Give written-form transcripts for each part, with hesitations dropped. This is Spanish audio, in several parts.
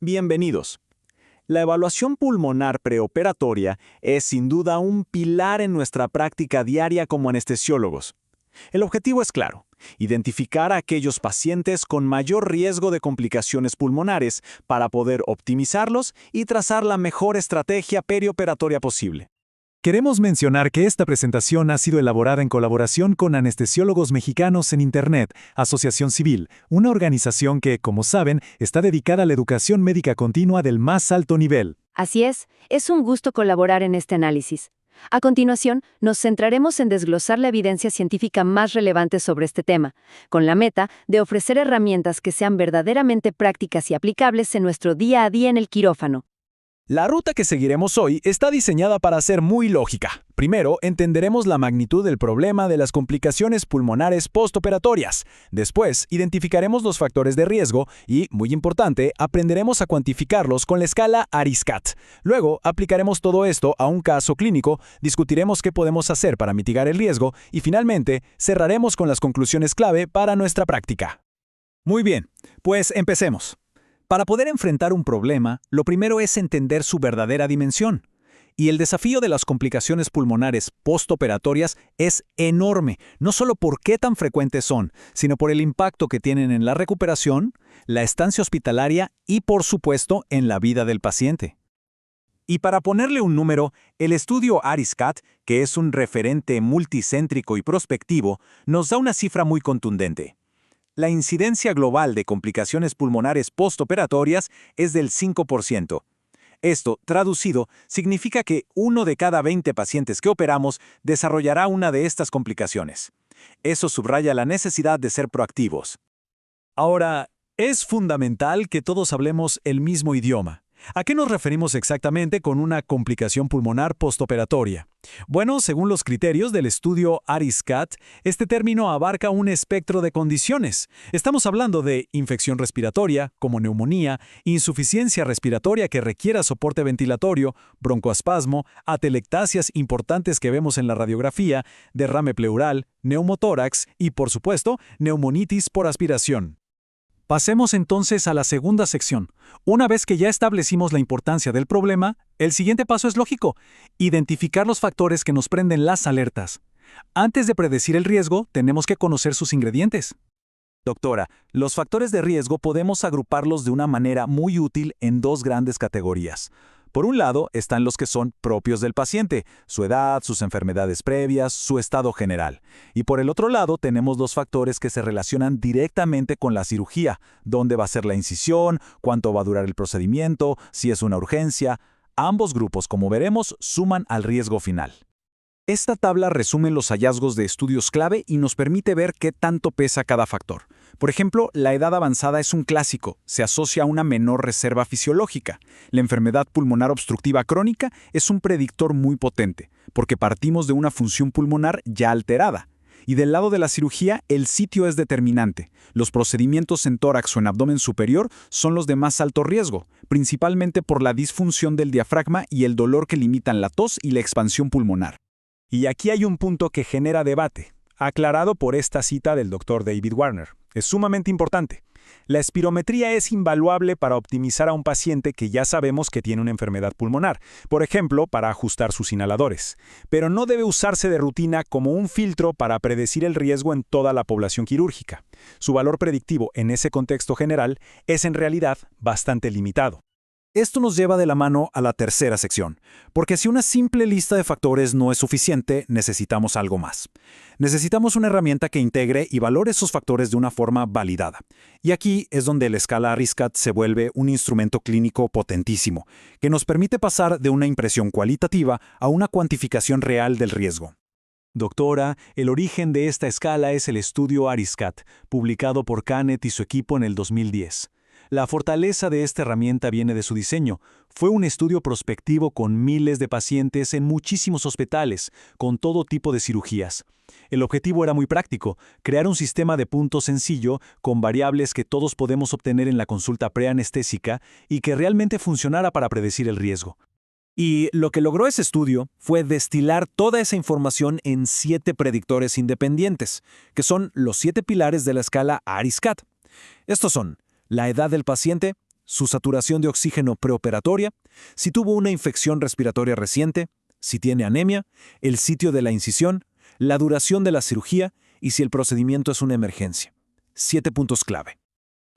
Bienvenidos. La evaluación pulmonar preoperatoria es sin duda un pilar en nuestra práctica diaria como anestesiólogos. El objetivo es claro: identificar a aquellos pacientes con mayor riesgo de complicaciones pulmonares para poder optimizarlos y trazar la mejor estrategia perioperatoria posible. Queremos mencionar que esta presentación ha sido elaborada en colaboración con Anestesiólogos Mexicanos en Internet, Asociación Civil, una organización que, como saben, está dedicada a la educación médica continua del más alto nivel. Así es un gusto colaborar en este análisis. A continuación, nos centraremos en desglosar la evidencia científica más relevante sobre este tema, con la meta de ofrecer herramientas que sean verdaderamente prácticas y aplicables en nuestro día a día en el quirófano. La ruta que seguiremos hoy está diseñada para ser muy lógica. Primero, entenderemos la magnitud del problema de las complicaciones pulmonares postoperatorias. Después, identificaremos los factores de riesgo y, muy importante, aprenderemos a cuantificarlos con la escala ARIS-CAT. Luego, aplicaremos todo esto a un caso clínico, discutiremos qué podemos hacer para mitigar el riesgo y, finalmente, cerraremos con las conclusiones clave para nuestra práctica. Muy bien, pues empecemos. Para poder enfrentar un problema, lo primero es entender su verdadera dimensión. Y el desafío de las complicaciones pulmonares postoperatorias es enorme, no solo por qué tan frecuentes son, sino por el impacto que tienen en la recuperación, la estancia hospitalaria y, por supuesto, en la vida del paciente. Y para ponerle un número, el estudio ARIS-CAT, que es un referente multicéntrico y prospectivo, nos da una cifra muy contundente. La incidencia global de complicaciones pulmonares postoperatorias es del 5%. Esto, traducido, significa que 1 de cada 20 pacientes que operamos desarrollará una de estas complicaciones. Eso subraya la necesidad de ser proactivos. Ahora, es fundamental que todos hablemos el mismo idioma. ¿A qué nos referimos exactamente con una complicación pulmonar postoperatoria? Bueno, según los criterios del estudio ARIS-CAT, este término abarca un espectro de condiciones. Estamos hablando de infección respiratoria, como neumonía, insuficiencia respiratoria que requiera soporte ventilatorio, broncoespasmo, atelectasias importantes que vemos en la radiografía, derrame pleural, neumotórax y, por supuesto, neumonitis por aspiración. Pasemos entonces a la segunda sección. Una vez que ya establecimos la importancia del problema, el siguiente paso es lógico: identificar los factores que nos prenden las alertas. Antes de predecir el riesgo, tenemos que conocer sus ingredientes. Doctora, los factores de riesgo podemos agruparlos de una manera muy útil en dos grandes categorías. Por un lado están los que son propios del paciente, su edad, sus enfermedades previas, su estado general. Y por el otro lado tenemos los factores que se relacionan directamente con la cirugía: dónde va a ser la incisión, cuánto va a durar el procedimiento, si es una urgencia. Ambos grupos, como veremos, suman al riesgo final. Esta tabla resume los hallazgos de estudios clave y nos permite ver qué tanto pesa cada factor. Por ejemplo, la edad avanzada es un clásico, se asocia a una menor reserva fisiológica. La enfermedad pulmonar obstructiva crónica es un predictor muy potente, porque partimos de una función pulmonar ya alterada. Y del lado de la cirugía, el sitio es determinante. Los procedimientos en tórax o en abdomen superior son los de más alto riesgo, principalmente por la disfunción del diafragma y el dolor que limitan la tos y la expansión pulmonar. Y aquí hay un punto que genera debate, aclarado por esta cita del Dr. David Warner. Es sumamente importante. La espirometría es invaluable para optimizar a un paciente que ya sabemos que tiene una enfermedad pulmonar, por ejemplo, para ajustar sus inhaladores. Pero no debe usarse de rutina como un filtro para predecir el riesgo en toda la población quirúrgica. Su valor predictivo en ese contexto general es en realidad bastante limitado. Esto nos lleva de la mano a la tercera sección, porque si una simple lista de factores no es suficiente, necesitamos algo más. Necesitamos una herramienta que integre y valore esos factores de una forma validada. Y aquí es donde la escala ARIS-CAT se vuelve un instrumento clínico potentísimo, que nos permite pasar de una impresión cualitativa a una cuantificación real del riesgo. Doctora, el origen de esta escala es el estudio ARIS-CAT, publicado por Canet y su equipo en el 2010. La fortaleza de esta herramienta viene de su diseño. Fue un estudio prospectivo con miles de pacientes en muchísimos hospitales, con todo tipo de cirugías. El objetivo era muy práctico: crear un sistema de puntos sencillo, con variables que todos podemos obtener en la consulta preanestésica y que realmente funcionara para predecir el riesgo. Y lo que logró ese estudio fue destilar toda esa información en 7 predictores independientes, que son los 7 pilares de la escala ARIS-CAT. Estos son: la edad del paciente, su saturación de oxígeno preoperatoria, si tuvo una infección respiratoria reciente, si tiene anemia, el sitio de la incisión, la duración de la cirugía y si el procedimiento es una emergencia. 7 puntos clave.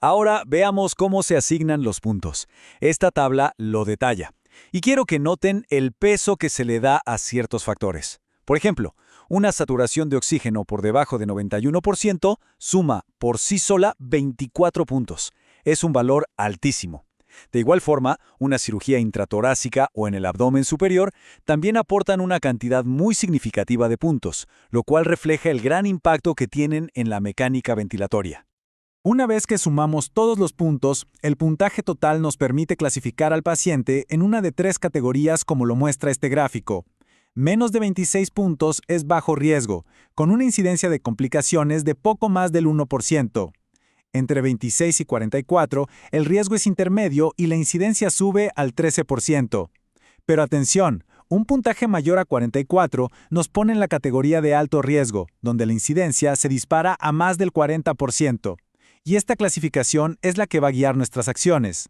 Ahora veamos cómo se asignan los puntos. Esta tabla lo detalla. Y quiero que noten el peso que se le da a ciertos factores. Por ejemplo, una saturación de oxígeno por debajo de 91% suma por sí sola 24 puntos. Es un valor altísimo. De igual forma, una cirugía intratorácica o en el abdomen superior también aportan una cantidad muy significativa de puntos, lo cual refleja el gran impacto que tienen en la mecánica ventilatoria. Una vez que sumamos todos los puntos, el puntaje total nos permite clasificar al paciente en una de 3 categorías como lo muestra este gráfico. Menos de 26 puntos es bajo riesgo, con una incidencia de complicaciones de poco más del 1%. Entre 26 y 44, el riesgo es intermedio y la incidencia sube al 13%. Pero atención, un puntaje mayor a 44 nos pone en la categoría de alto riesgo, donde la incidencia se dispara a más del 40%. Y esta clasificación es la que va a guiar nuestras acciones.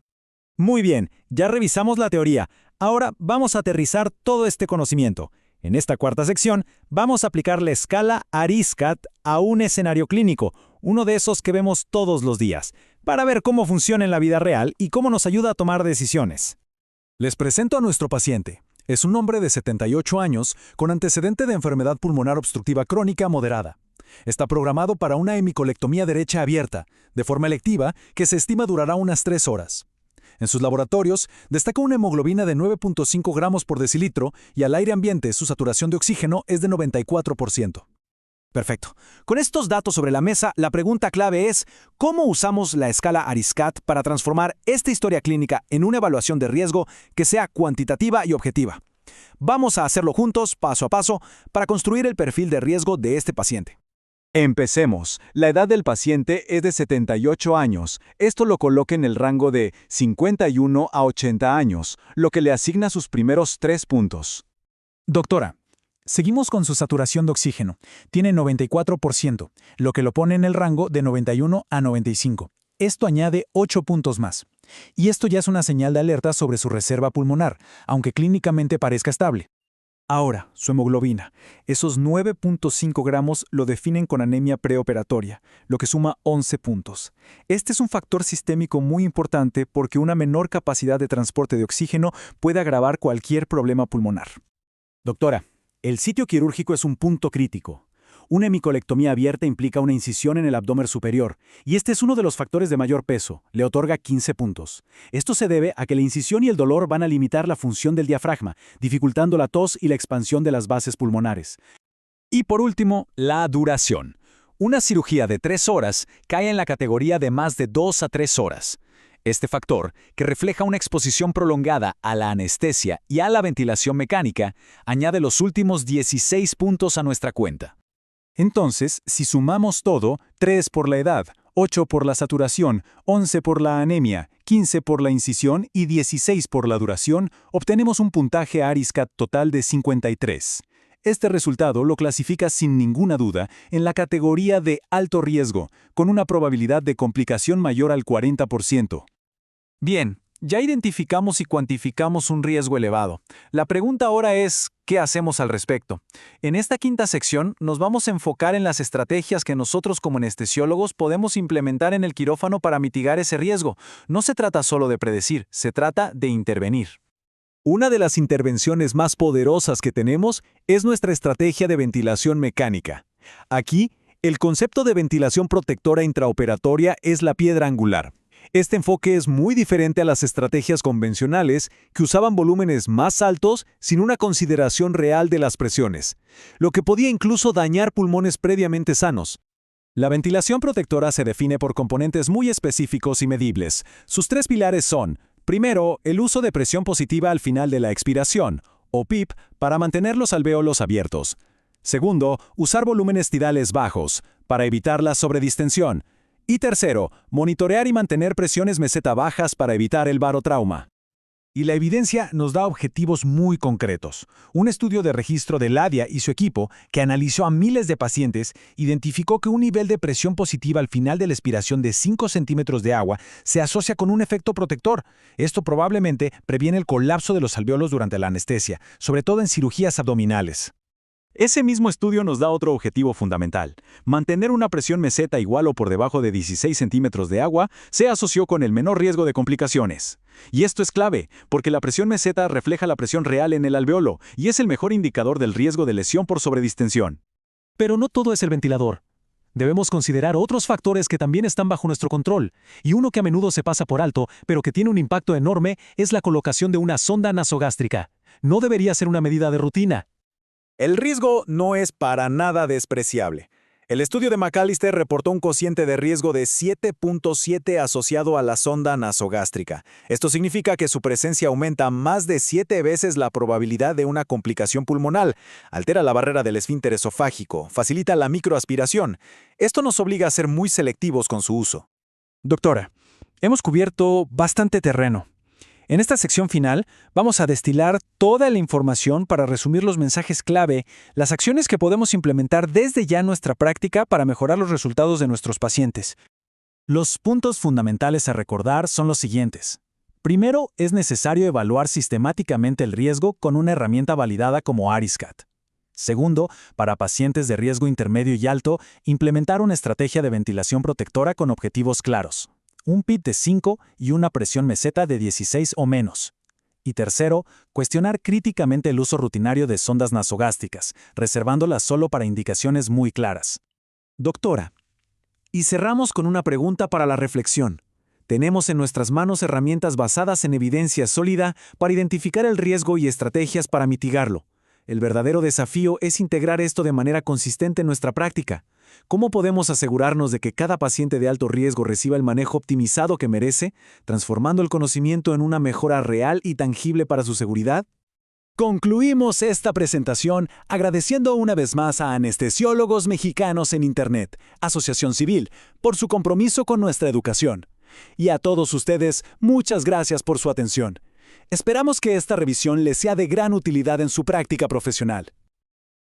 Muy bien, ya revisamos la teoría. Ahora vamos a aterrizar todo este conocimiento. En esta cuarta sección, vamos a aplicar la escala ARISCAT a un escenario clínico, uno de esos que vemos todos los días, para ver cómo funciona en la vida real y cómo nos ayuda a tomar decisiones. Les presento a nuestro paciente. Es un hombre de 78 años con antecedente de enfermedad pulmonar obstructiva crónica moderada. Está programado para una hemicolectomía derecha abierta, de forma electiva, que se estima durará unas 3 horas. En sus laboratorios, destaca una hemoglobina de 9.5 gramos por decilitro y al aire ambiente su saturación de oxígeno es de 94%. Perfecto. Con estos datos sobre la mesa, la pregunta clave es ¿cómo usamos la escala ARISCAT para transformar esta historia clínica en una evaluación de riesgo que sea cuantitativa y objetiva? Vamos a hacerlo juntos, paso a paso, para construir el perfil de riesgo de este paciente. Empecemos. La edad del paciente es de 78 años. Esto lo coloca en el rango de 51 a 80 años, lo que le asigna sus primeros 3 puntos. Doctora, seguimos con su saturación de oxígeno. Tiene 94%, lo que lo pone en el rango de 91 a 95. Esto añade 8 puntos más. Y esto ya es una señal de alerta sobre su reserva pulmonar, aunque clínicamente parezca estable. Ahora, su hemoglobina. Esos 9.5 gramos lo definen con anemia preoperatoria, lo que suma 11 puntos. Este es un factor sistémico muy importante porque una menor capacidad de transporte de oxígeno puede agravar cualquier problema pulmonar. Doctora, el sitio quirúrgico es un punto crítico. Una hemicolectomía abierta implica una incisión en el abdomen superior, y este es uno de los factores de mayor peso, le otorga 15 puntos. Esto se debe a que la incisión y el dolor van a limitar la función del diafragma, dificultando la tos y la expansión de las bases pulmonares. Y por último, la duración. Una cirugía de 3 horas cae en la categoría de más de 2 a 3 horas. Este factor, que refleja una exposición prolongada a la anestesia y a la ventilación mecánica, añade los últimos 16 puntos a nuestra cuenta. Entonces, si sumamos todo, 3 por la edad, 8 por la saturación, 11 por la anemia, 15 por la incisión y 16 por la duración, obtenemos un puntaje ARISCAT total de 53. Este resultado lo clasifica sin ninguna duda en la categoría de alto riesgo, con una probabilidad de complicación mayor al 40%. Bien, ya identificamos y cuantificamos un riesgo elevado. La pregunta ahora es, ¿qué hacemos al respecto? En esta quinta sección nos vamos a enfocar en las estrategias que nosotros como anestesiólogos podemos implementar en el quirófano para mitigar ese riesgo. No se trata solo de predecir, se trata de intervenir. Una de las intervenciones más poderosas que tenemos es nuestra estrategia de ventilación mecánica. Aquí, el concepto de ventilación protectora intraoperatoria es la piedra angular. Este enfoque es muy diferente a las estrategias convencionales que usaban volúmenes más altos sin una consideración real de las presiones, lo que podía incluso dañar pulmones previamente sanos. La ventilación protectora se define por componentes muy específicos y medibles. Sus 3 pilares son, primero, el uso de presión positiva al final de la expiración, o PIP, para mantener los alvéolos abiertos. Segundo, usar volúmenes tidales bajos, para evitar la sobredistensión. Y tercero, monitorear y mantener presiones meseta bajas para evitar el barotrauma. Y la evidencia nos da objetivos muy concretos. Un estudio de registro de Ladia y su equipo, que analizó a miles de pacientes, identificó que un nivel de presión positiva al final de la expiración de 5 centímetros de agua se asocia con un efecto protector. Esto probablemente previene el colapso de los alvéolos durante la anestesia, sobre todo en cirugías abdominales. Ese mismo estudio nos da otro objetivo fundamental. Mantener una presión meseta igual o por debajo de 16 centímetros de agua se asoció con el menor riesgo de complicaciones. Y esto es clave, porque la presión meseta refleja la presión real en el alvéolo y es el mejor indicador del riesgo de lesión por sobredistensión. Pero no todo es el ventilador. Debemos considerar otros factores que también están bajo nuestro control, y uno que a menudo se pasa por alto, pero que tiene un impacto enorme, es la colocación de una sonda nasogástrica. No debería ser una medida de rutina. El riesgo no es para nada despreciable. El estudio de McAllister reportó un cociente de riesgo de 7.7 asociado a la sonda nasogástrica. Esto significa que su presencia aumenta más de 7 veces la probabilidad de una complicación pulmonar, altera la barrera del esfínter esofágico, facilita la microaspiración. Esto nos obliga a ser muy selectivos con su uso. Doctora, hemos cubierto bastante terreno. En esta sección final, vamos a destilar toda la información para resumir los mensajes clave, las acciones que podemos implementar desde ya en nuestra práctica para mejorar los resultados de nuestros pacientes. Los puntos fundamentales a recordar son los siguientes. Primero, es necesario evaluar sistemáticamente el riesgo con una herramienta validada como ARISCAT. Segundo, para pacientes de riesgo intermedio y alto, implementar una estrategia de ventilación protectora con objetivos claros. Un PIT de 5 y una presión meseta de 16 o menos. Y tercero, cuestionar críticamente el uso rutinario de sondas nasogástricas, reservándolas solo para indicaciones muy claras. Doctora, y cerramos con una pregunta para la reflexión. Tenemos en nuestras manos herramientas basadas en evidencia sólida para identificar el riesgo y estrategias para mitigarlo. El verdadero desafío es integrar esto de manera consistente en nuestra práctica. ¿Cómo podemos asegurarnos de que cada paciente de alto riesgo reciba el manejo optimizado que merece, transformando el conocimiento en una mejora real y tangible para su seguridad? Concluimos esta presentación agradeciendo una vez más a Anestesiólogos Mexicanos en Internet, Asociación Civil, por su compromiso con nuestra educación. Y a todos ustedes, muchas gracias por su atención. Esperamos que esta revisión les sea de gran utilidad en su práctica profesional.